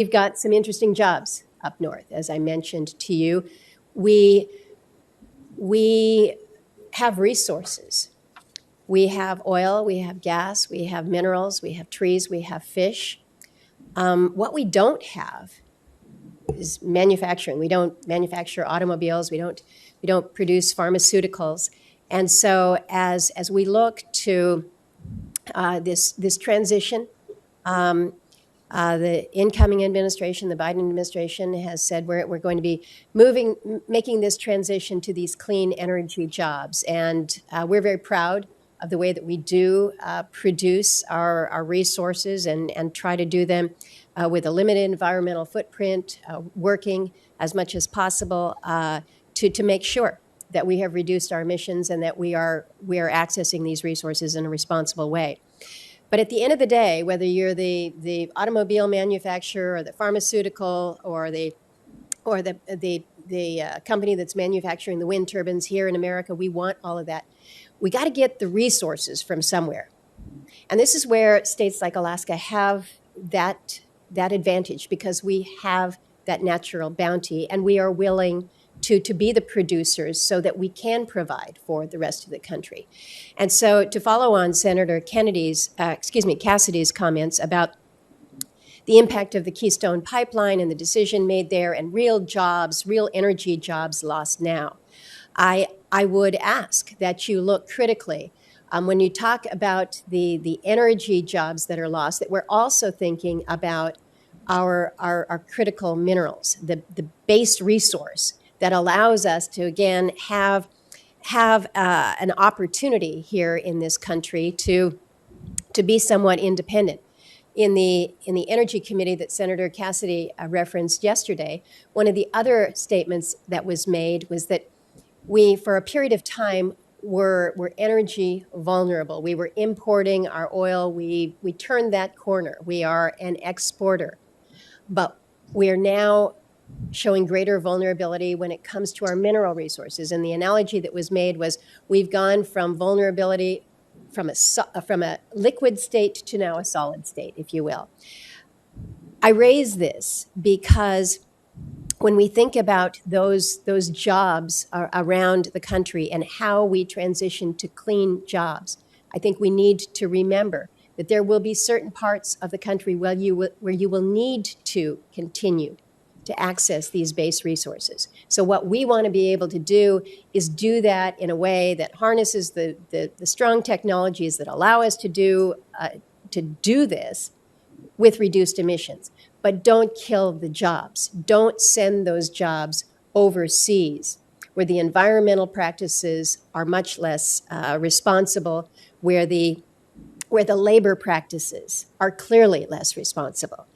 We've got some interesting jobs up north, as I mentioned to you. We have resources. We have oil, we have gas, we have minerals, we have trees, we have fish. What we don't have is manufacturing. We don't manufacture automobiles. We don't produce pharmaceuticals. And so as we look to this transition, the incoming administration, the Biden administration, has said we're going to be making this transition to these clean energy jobs. And we're very proud of the way that we do produce our resources and try to do them with a limited environmental footprint, working as much as possible to make sure that we have reduced our emissions and that we are accessing these resources in a responsible way. But at the end of the day, whether you're the automobile manufacturer or the pharmaceutical or the company that's manufacturing the wind turbines here in America, we want all of that. We got to get the resources from somewhere. And this is where states like Alaska have that advantage, because we have that natural bounty and we are willing to be the producers so that we can provide for the rest of the country. And so to follow on Senator Cassidy's comments about the impact of the Keystone pipeline and the decision made there and real jobs, real energy jobs lost now, I would ask that you look critically when you talk about the energy jobs that are lost, that we're also thinking about our critical minerals, the base resource that allows us to, again, have an opportunity here in this country to be somewhat independent. In the Energy Committee that Senator Cassidy referenced yesterday, one of the other statements that was made was that we, for a period of time, were energy vulnerable. We were importing our oil. We turned that corner. We are an exporter. But we are now showing greater vulnerability when it comes to our mineral resources. And the analogy that was made was we've gone from vulnerability from a liquid state to now a solid state, if you will. I raise this because when we think about those jobs around the country and how we transition to clean jobs, I think we need to remember that there will be certain parts of the country where you will need to continue to access these base resources. So what we want to be able to do is do that in a way that harnesses the strong technologies that allow us to do this with reduced emissions. But don't kill the jobs. Don't send those jobs overseas, where the environmental practices are much less responsible, where the labor practices are clearly less responsible.